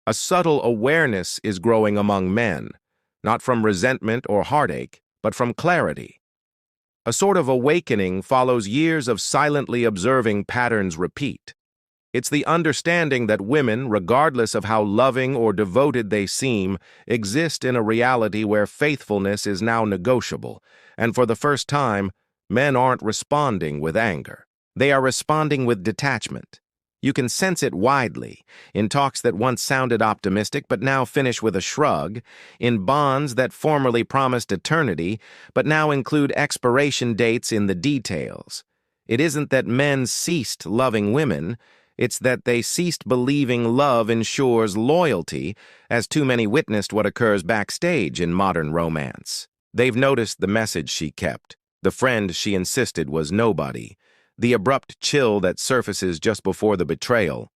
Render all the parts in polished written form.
A subtle awareness is growing among men, not from resentment or heartache, but from clarity. A sort of awakening follows years of silently observing patterns repeat. It's the understanding that women, regardless of how loving or devoted they seem, exist in a reality where faithfulness is now negotiable, and for the first time, men aren't responding with anger. They are responding with detachment. You can sense it widely, in talks that once sounded optimistic but now finish with a shrug, in bonds that formerly promised eternity but now include expiration dates in the details. It isn't that men ceased loving women, it's that they ceased believing love ensures loyalty, as too many witnessed what occurs backstage in modern romance. They've noticed the message she kept, the friend she insisted was nobody, the abrupt chill that surfaces just before the betrayal.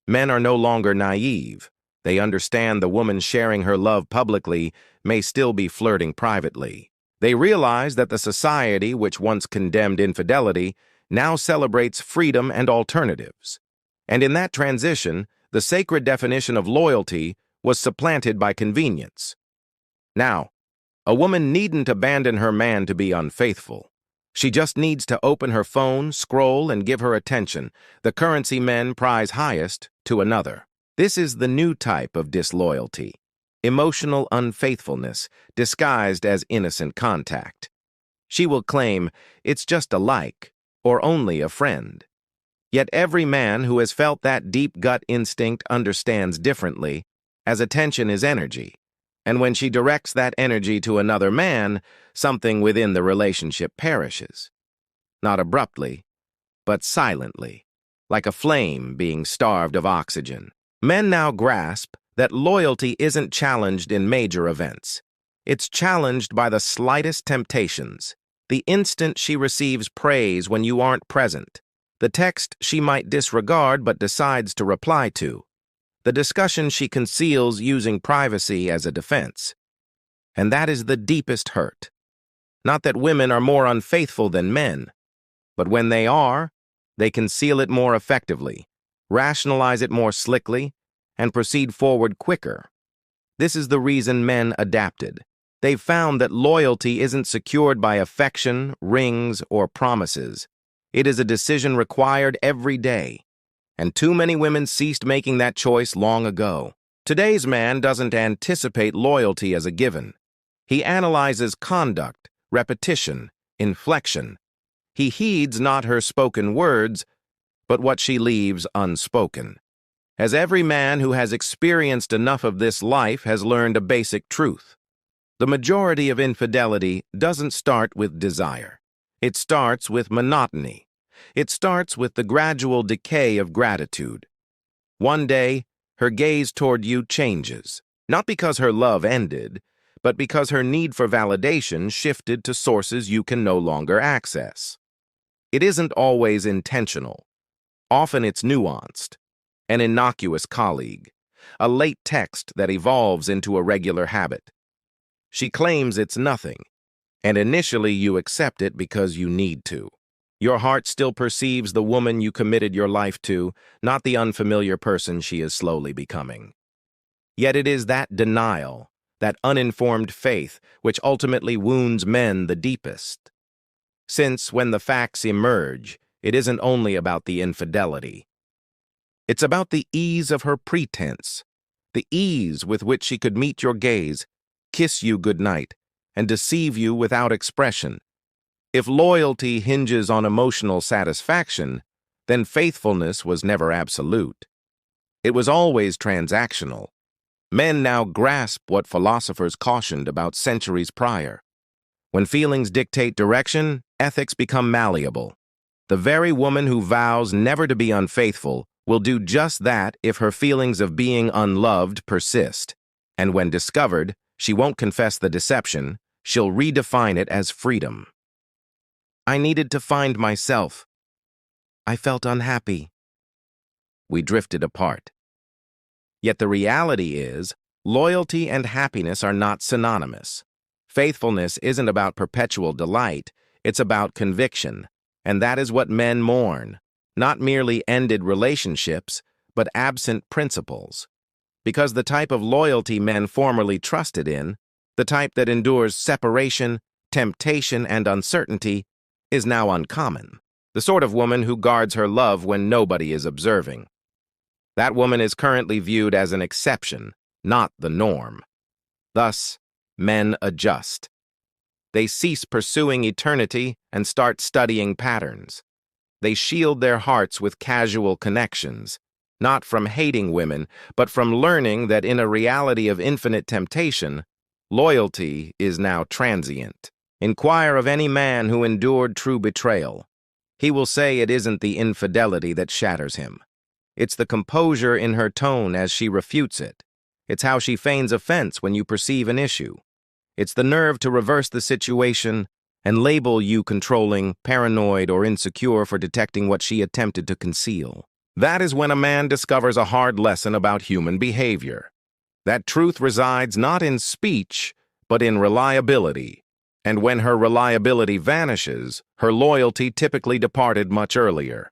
Men are no longer naive. They understand the woman sharing her love publicly may still be flirting privately. They realize that the society which once condemned infidelity now celebrates freedom and alternatives. And in that transition, the sacred definition of loyalty was supplanted by convenience. Now, a woman needn't abandon her man to be unfaithful. She just needs to open her phone, scroll, and give her attention, the currency men prize highest, to another. This is the new type of disloyalty, emotional unfaithfulness disguised as innocent contact. She will claim it's just a like, or only a friend. Yet every man who has felt that deep gut instinct understands differently, as attention is energy. And when she directs that energy to another man, something within the relationship perishes. Not abruptly, but silently, like a flame being starved of oxygen. Men now grasp that loyalty isn't challenged in major events. It's challenged by the slightest temptations. The instant she receives praise when you aren't present. The text she might disregard but decides to reply to. The discussion she conceals using privacy as a defense. And that is the deepest hurt. Not that women are more unfaithful than men, but when they are, they conceal it more effectively, rationalize it more slickly, and proceed forward quicker. This is the reason men adapted. They've found that loyalty isn't secured by affection, rings, or promises. It is a decision required every day. And too many women ceased making that choice long ago. Today's man doesn't anticipate loyalty as a given. He analyzes conduct, repetition, inflection. He heeds not her spoken words, but what she leaves unspoken. As every man who has experienced enough of this life has learned a basic truth. The majority of infidelity doesn't start with desire. It starts with monotony. It starts with the gradual decay of gratitude. One day, her gaze toward you changes, not because her love ended, but because her need for validation shifted to sources you can no longer access. It isn't always intentional. Often it's nuanced. An innocuous colleague, a late text that evolves into a regular habit. She claims it's nothing, and initially you accept it because you need to. Your heart still perceives the woman you committed your life to, not the unfamiliar person she is slowly becoming. Yet it is that denial, that uninformed faith, which ultimately wounds men the deepest. Since, when the facts emerge, it isn't only about the infidelity. It's about the ease of her pretense, the ease with which she could meet your gaze, kiss you goodnight, and deceive you without expression. If loyalty hinges on emotional satisfaction, then faithfulness was never absolute. It was always transactional. Men now grasp what philosophers cautioned about centuries prior. When feelings dictate direction, ethics become malleable. The very woman who vows never to be unfaithful will do just that if her feelings of being unloved persist. And when discovered, she won't confess the deception, she'll redefine it as freedom. I needed to find myself. I felt unhappy. We drifted apart. Yet the reality is, loyalty and happiness are not synonymous. Faithfulness isn't about perpetual delight, it's about conviction. And that is what men mourn, not merely ended relationships, but absent principles. because the type of loyalty men formerly trusted in, the type that endures separation, temptation, and uncertainty, is now uncommon. The sort of woman who guards her love when nobody is observing. That woman is currently viewed as an exception, not the norm. Thus, men adjust. They cease pursuing eternity and start studying patterns. They shield their hearts with casual connections, not from hating women, but from learning that in a reality of infinite temptation, loyalty is now transient. Inquire of any man who endured true betrayal. He will say it isn't the infidelity that shatters him. It's the composure in her tone as she refutes it. It's how she feigns offense when you perceive an issue. It's the nerve to reverse the situation and label you controlling, paranoid, or insecure for detecting what she attempted to conceal. That is when a man discovers a hard lesson about human behavior. That truth resides not in speech, but in reliability. And when her reliability vanishes, her loyalty typically departed much earlier.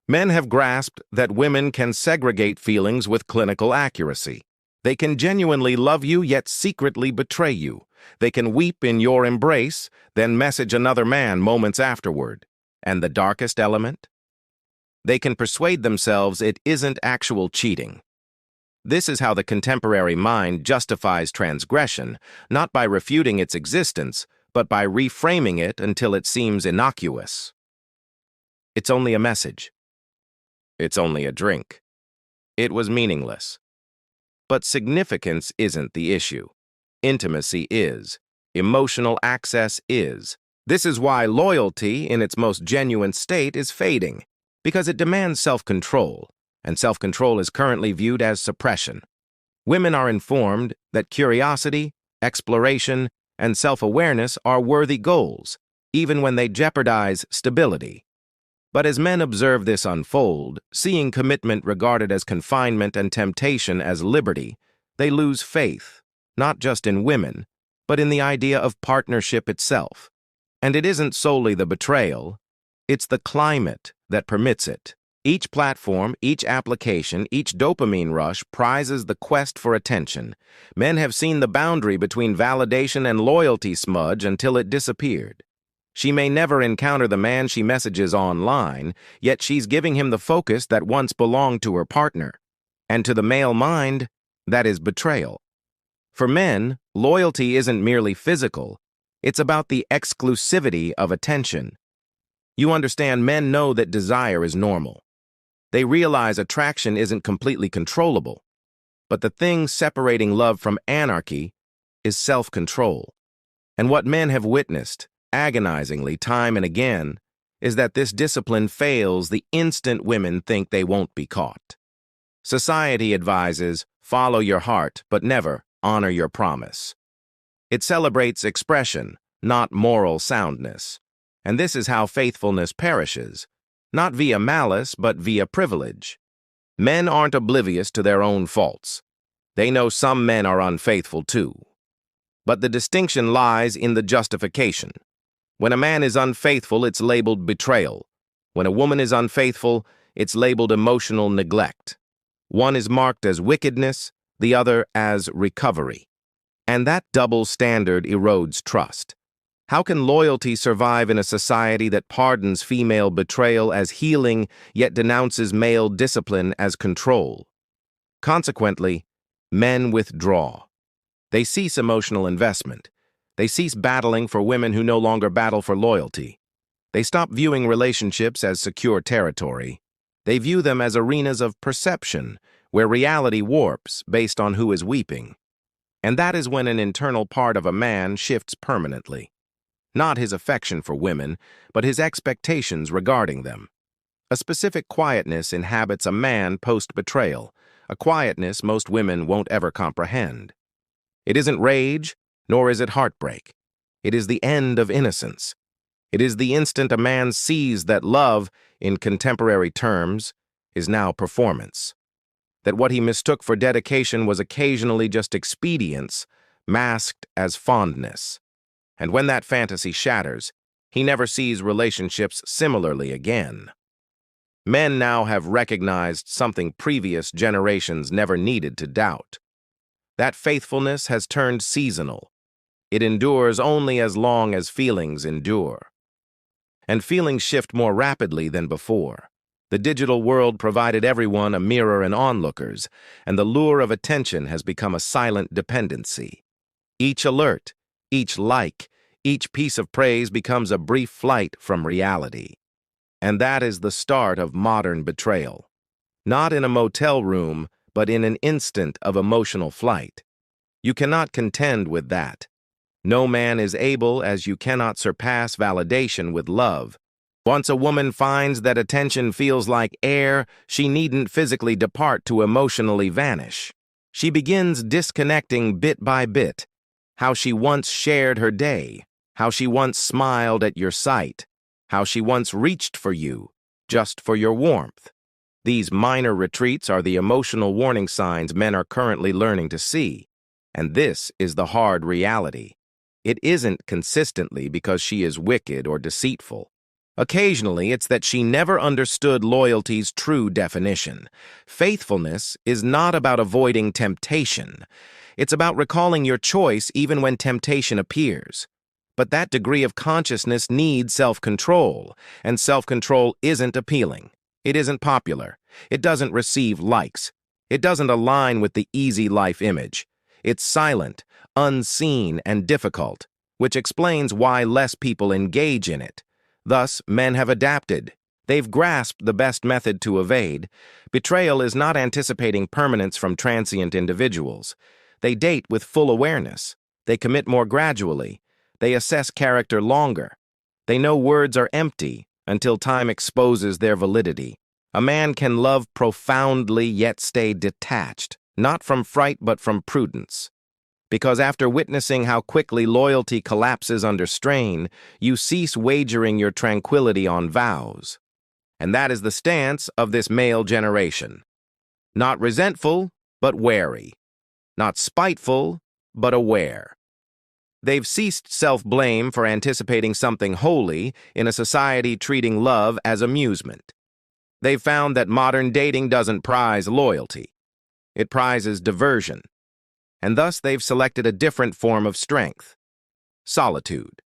Men have grasped that women can segregate feelings with clinical accuracy. They can genuinely love you yet secretly betray you. They can weep in your embrace, then message another man moments afterward. And the darkest element? They can persuade themselves it isn't actual cheating. This is how the contemporary mind justifies transgression, not by refuting its existence, but by reframing it until it seems innocuous. It's only a message. It's only a drink. It was meaningless. But significance isn't the issue. Intimacy is. Emotional access is. This is why loyalty, in its most genuine state, is fading, because it demands self-control, and self-control is currently viewed as suppression. Women are informed that curiosity, exploration, and self-awareness are worthy goals, even when they jeopardize stability. But as men observe this unfold, seeing commitment regarded as confinement and temptation as liberty, they lose faith, not just in women, but in the idea of partnership itself. And it isn't solely the betrayal, it's the climate that permits it. Each platform, each application, each dopamine rush prizes the quest for attention. Men have seen the boundary between validation and loyalty smudge until it disappeared. She may never encounter the man she messages online, yet she's giving him the focus that once belonged to her partner. And to the male mind, that is betrayal. For men, loyalty isn't merely physical. It's about the exclusivity of attention. You understand, men know that desire is normal. They realize attraction isn't completely controllable. But the thing separating love from anarchy is self-control. And what men have witnessed, agonizingly time and again, is that this discipline fails the instant women think they won't be caught. Society advises, follow your heart, but never honor your promise. It celebrates expression, not moral soundness. And this is how faithfulness perishes, not via malice, but via privilege. Men aren't oblivious to their own faults. They know some men are unfaithful too. But the distinction lies in the justification. When a man is unfaithful, it's labeled betrayal. When a woman is unfaithful, it's labeled emotional neglect. One is marked as wickedness, the other as recovery. And that double standard erodes trust. How can loyalty survive in a society that pardons female betrayal as healing, yet denounces male discipline as control? Consequently, men withdraw. They cease emotional investment. They cease battling for women who no longer battle for loyalty. They stop viewing relationships as secure territory. They view them as arenas of perception, where reality warps based on who is weeping. And that is when an internal part of a man shifts permanently. Not his affection for women, but his expectations regarding them. A specific quietness inhabits a man post-betrayal, a quietness most women won't ever comprehend. It isn't rage, nor is it heartbreak. It is the end of innocence. It is the instant a man sees that love, in contemporary terms, is now performance. That what he mistook for dedication was occasionally just expedience, masked as fondness. And when that fantasy shatters, he never sees relationships similarly again. Men now have recognized something previous generations never needed to doubt. That faithfulness has turned seasonal. It endures only as long as feelings endure. And feelings shift more rapidly than before. The digital world provided everyone a mirror and onlookers, and the lure of attention has become a silent dependency. Each alert, each like, each piece of praise becomes a brief flight from reality. And that is the start of modern betrayal. Not in a motel room, but in an instant of emotional flight. You cannot contend with that. No man is able, as you cannot surpass validation with love. Once a woman finds that attention feels like air, she needn't physically depart to emotionally vanish. She begins disconnecting bit by bit. How she once shared her day, how she once smiled at your sight, how she once reached for you, just for your warmth. These minor retreats are the emotional warning signs men are currently learning to see. And this is the hard reality. It isn't consistently because she is wicked or deceitful. Occasionally, it's that she never understood loyalty's true definition. Faithfulness is not about avoiding temptation. It's about recalling your choice even when temptation appears. But that degree of consciousness needs self-control, and self-control isn't appealing. It isn't popular. It doesn't receive likes. It doesn't align with the easy life image. It's silent, unseen, and difficult, which explains why less people engage in it. Thus, men have adapted. They've grasped the best method to evade. Betrayal is not anticipating permanence from transient individuals. They date with full awareness. They commit more gradually. They assess character longer. They know words are empty until time exposes their validity. A man can love profoundly yet stay detached, not from fright but from prudence. Because after witnessing how quickly loyalty collapses under strain, you cease wagering your tranquility on vows. And that is the stance of this male generation. Not resentful, but wary. Not spiteful, but aware. They've ceased self-blame for anticipating something holy in a society treating love as amusement. They've found that modern dating doesn't prize loyalty. It prizes diversion. And thus they've selected a different form of strength. Solitude.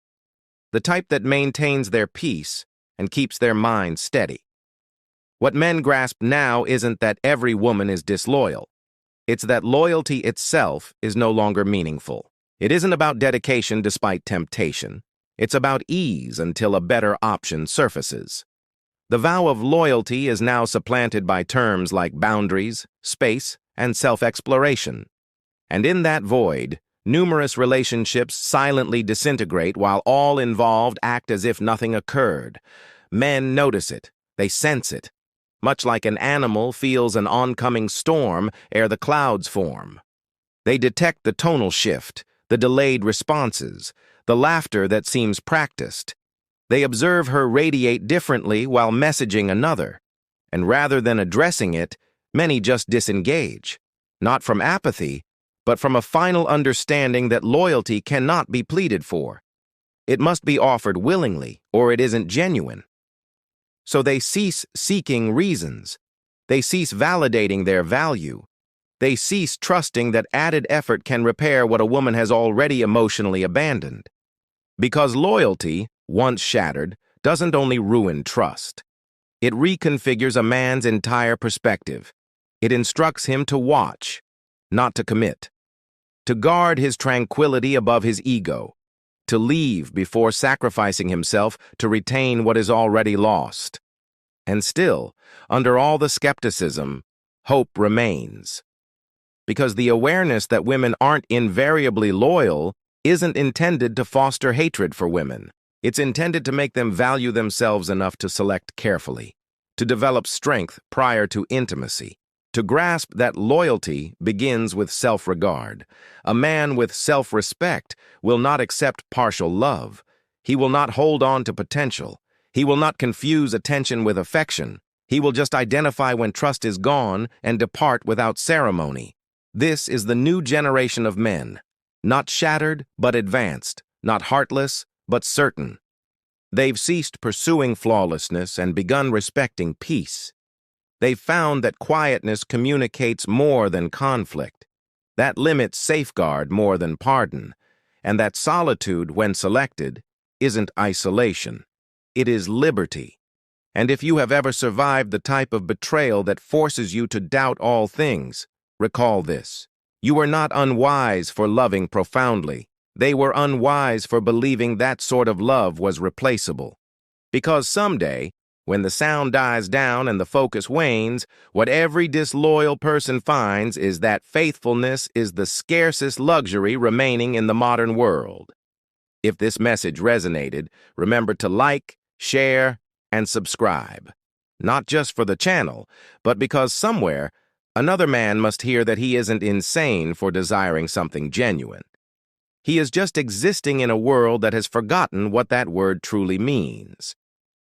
The type that maintains their peace and keeps their mind steady. What men grasp now isn't that every woman is disloyal. It's that loyalty itself is no longer meaningful. It isn't about dedication despite temptation. It's about ease until a better option surfaces. The vow of loyalty is now supplanted by terms like boundaries, space, and self-exploration. And in that void, numerous relationships silently disintegrate while all involved act as if nothing occurred. Men notice it. They sense it. Much like an animal feels an oncoming storm ere the clouds form. They detect the tonal shift, the delayed responses, the laughter that seems practiced. They observe her radiate differently while messaging another. And rather than addressing it, many just disengage. Not from apathy, but from a final understanding that loyalty cannot be pleaded for. It must be offered willingly, or it isn't genuine. So they cease seeking reasons. They cease validating their value. They cease trusting that added effort can repair what a woman has already emotionally abandoned. Because loyalty, once shattered, doesn't only ruin trust. It reconfigures a man's entire perspective. It instructs him to watch, not to commit. To guard his tranquility above his ego. To leave before sacrificing himself to retain what is already lost. And still, under all the skepticism, hope remains. Because the awareness that women aren't invariably loyal isn't intended to foster hatred for women. It's intended to make them value themselves enough to select carefully, to develop strength prior to intimacy, to grasp that loyalty begins with self-regard. A man with self-respect will not accept partial love. He will not hold on to potential. He will not confuse attention with affection. He will just identify when trust is gone and depart without ceremony. This is the new generation of men, not shattered but advanced, not heartless but certain. They've ceased pursuing flawlessness and begun respecting peace. They've found that quietness communicates more than conflict, that limits safeguard more than pardon, and that solitude, when selected, isn't isolation. It is liberty. And if you have ever survived the type of betrayal that forces you to doubt all things, recall this. You were not unwise for loving profoundly. They were unwise for believing that sort of love was replaceable. Because someday, when the sound dies down and the focus wanes, what every disloyal person finds is that faithfulness is the scarcest luxury remaining in the modern world. If this message resonated, remember to like, share, and subscribe. Not just for the channel, but because somewhere, another man must hear that he isn't insane for desiring something genuine. He is just existing in a world that has forgotten what that word truly means.